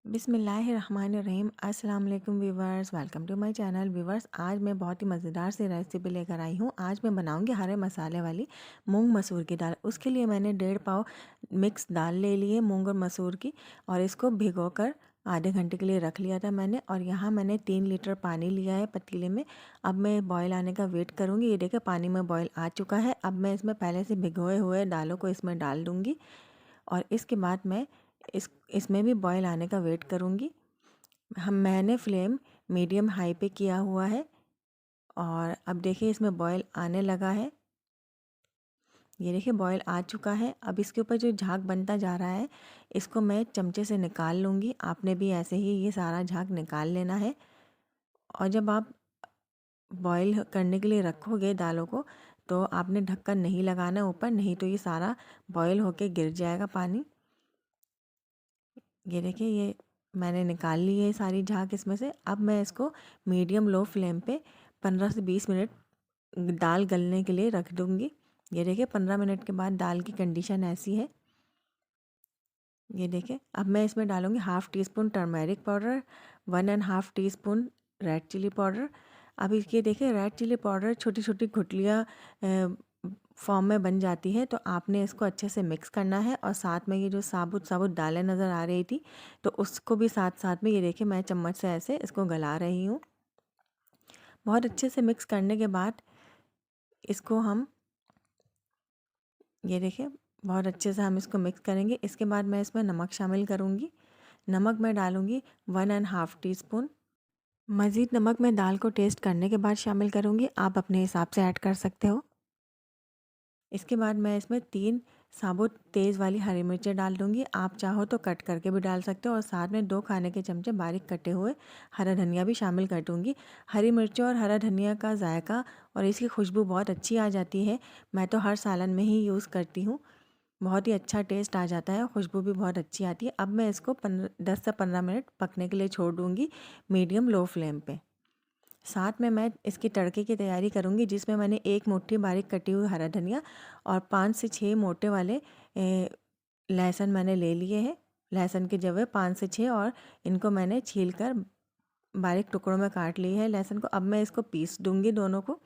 बिस्मिल्लाहिर्रहमानिर्रहीम। अस्सलाम वालेकुम viewers, welcome to my channel. Viewers, आज मैं बहुत ही मज़ेदार सी रेसिपी लेकर आई हूँ। आज मैं बनाऊँगी हरे मसाले वाली मूंग मसूर की दाल। उसके लिए मैंने 1.5 पाव मिक्स दाल ले ली है मूंग और मसूर की, और इसको भिगोकर आधे घंटे के लिए रख लिया था मैंने। और यहाँ मैंने 3 लीटर पानी लिया है पतीले में। अब मैं बॉयल आने का वेट करूँगी। ये देखिए पानी में बॉयल आ चुका है। अब मैं इसमें पहले से भिगोए हुए दालों को इसमें डाल दूँगी, और इसके बाद मैं इसमें भी बॉयल आने का वेट करूँगी। मैंने फ्लेम मीडियम हाई पे किया हुआ है, और अब देखिए इसमें बॉयल आने लगा है। ये देखिए बॉयल आ चुका है। अब इसके ऊपर जो झाग बनता जा रहा है, इसको मैं चमचे से निकाल लूँगी। आपने भी ऐसे ही ये सारा झाग निकाल लेना है। और जब आप बॉयल करने के लिए रखोगे दालों को, तो आपने ढक्कन नहीं लगाना है ऊपर, नहीं तो ये सारा बॉयल होके गिर जाएगा पानी। ये देखिए ये मैंने निकाल ली है सारी झाग इसमें से। अब मैं इसको मीडियम लो फ्लेम पे 15 से 20 मिनट दाल गलने के लिए रख दूँगी। ये देखिए 15 मिनट के बाद दाल की कंडीशन ऐसी है। ये देखिए अब मैं इसमें डालूँगी 1/2 teaspoon turmeric powder, 1.5 teaspoon red chilli powder. अब इसके देखिए रेड चिली पाउडर छोटी छोटी गुठलियाँ फॉर्म में बन जाती है, तो आपने इसको अच्छे से मिक्स करना है। और साथ में ये जो साबुत साबुत दालें नज़र आ रही थी, तो उसको भी साथ साथ में ये देखिए मैं चम्मच से ऐसे इसको गला रही हूँ। बहुत अच्छे से मिक्स करने के बाद इसको हम ये देखिए बहुत अच्छे से हम इसको मिक्स करेंगे। इसके बाद मैं इसमें नमक शामिल करूँगी। नमक मैं डालूँगी 1.5 टीस्पून। मज़ीद नमक मैं दाल को टेस्ट करने के बाद शामिल करूँगी, आप अपने हिसाब से ऐड कर सकते हो। इसके बाद मैं इसमें 3 साबुत तेज़ वाली हरी मिर्चें डाल दूँगी। आप चाहो तो कट करके भी डाल सकते हो, और साथ में 2 खाने के चमचे बारीक कटे हुए हरा धनिया भी शामिल कर दूँगी। हरी मिर्चों और हरा धनिया का जायका और इसकी खुशबू बहुत अच्छी आ जाती है। मैं तो हर सालन में ही यूज़ करती हूँ। बहुत ही अच्छा टेस्ट आ जाता है, खुशबू भी बहुत अच्छी आती है। अब मैं इसको 10 से 15 मिनट पकने के लिए छोड़ दूँगी मीडियम लो फ्लेम पे। साथ में मैं इसकी तड़के की तैयारी करूँगी, जिसमें मैंने 1 मुट्ठी बारीक कटी हुई हरा धनिया और 5 से 6 मोटे वाले लहसुन मैंने ले लिए हैं। लहसुन के जवे 5 से 6, और इनको मैंने छील कर बारीक टुकड़ों में काट ली है लहसुन को। अब मैं इसको पीस दूँगी दोनों को।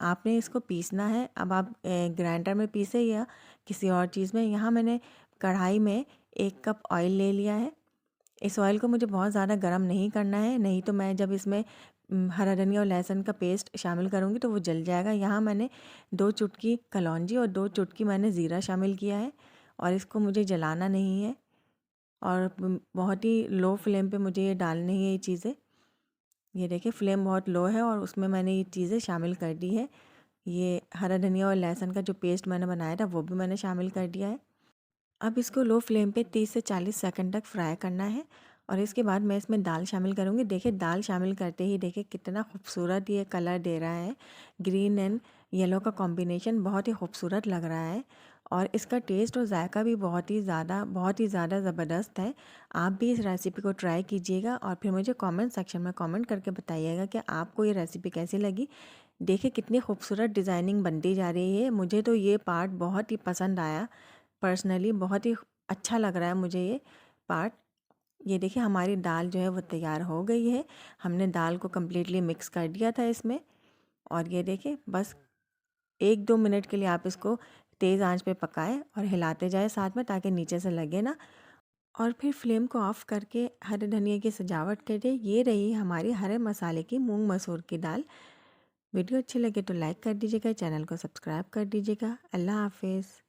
आपने इसको पीसना है। अब आप ग्राइंडर में पीसे या किसी और चीज़ में। यहाँ मैंने कढ़ाई में 1 कप ऑयल ले लिया है। इस ऑयल को मुझे बहुत ज़्यादा गर्म नहीं करना है, नहीं तो मैं जब इसमें हरा धनिया और लहसुन का पेस्ट शामिल करूँगी तो वो जल जाएगा। यहाँ मैंने 2 चुटकी कलौंजी और 2 चुटकी मैंने ज़ीरा शामिल किया है, और इसको मुझे जलाना नहीं है, और बहुत ही लो फ्लेम पे मुझे ये डालनी है ये चीज़ें। ये देखिए फ्लेम बहुत लो है, और उसमें मैंने ये चीज़ें शामिल कर दी है। ये हरा धनिया और लहसुन का जो पेस्ट मैंने बनाया था वो भी मैंने शामिल कर दिया है। अब इसको लो फ्लेम पे 30 से 40 सेकंड तक फ्राई करना है, और इसके बाद मैं इसमें दाल शामिल करूँगी। देखिए दाल शामिल करते ही देखिए कितना खूबसूरत ये कलर दे रहा है। ग्रीन एंड येलो का कॉम्बिनेशन बहुत ही खूबसूरत लग रहा है, और इसका टेस्ट और जायका भी बहुत ही ज़्यादा ज़बरदस्त है। आप भी इस रेसिपी को ट्राई कीजिएगा, और फिर मुझे कमेंट सेक्शन में कमेंट करके बताइएगा कि आपको ये रेसिपी कैसी लगी। देखिए कितनी खूबसूरत डिज़ाइनिंग बनती जा रही है। मुझे तो ये पार्ट बहुत ही पसंद आया। पर्सनली बहुत ही अच्छा लग रहा है मुझे ये पार्ट। ये देखिए हमारी दाल जो है वो तैयार हो गई है। हमने दाल को कम्प्लीटली मिक्स कर दिया था इसमें, और ये देखिए बस 1-2 मिनट के लिए आप इसको तेज़ आंच पे पकाएं और हिलाते जाएं साथ में, ताकि नीचे से लगे ना। और फिर फ्लेम को ऑफ करके हरे धनिया की सजावट करिए। ये रही हमारी हरे मसाले की मूंग मसूर की दाल। वीडियो अच्छी लगे तो लाइक कर दीजिएगा, चैनल को सब्सक्राइब कर दीजिएगा। अल्लाह हाफिज़।